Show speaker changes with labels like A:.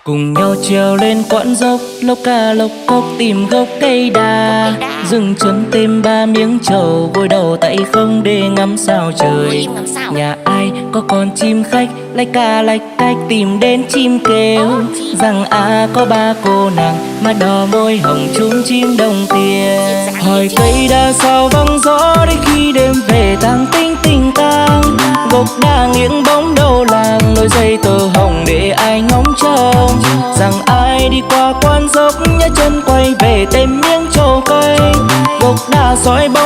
A: Cùng nhau trèo lên quãng dốc, lốc ca lốc cốc tìm gốc cây đa. Dừng chân thêm ba miếng trầu, vội đầu tay không để ngắm sao trời. Nhà ai có con chim khách, lách ca lách cách tìm đến chim kêu. Rằng có ba cô nàng, mà đỏ môi hồng chung chim đồng tiền. Hỏi cây đa sao vắng gió đến khi đêm về tang tinh tình tang. Gốc đa nghiêng bóng đầu làng, nối dây tơ hồng để ai ngóng trông. Rằng ai đi qua quan dốc nhớ chân quay về tìm miếng trầu cây. Gốc đa soi bóng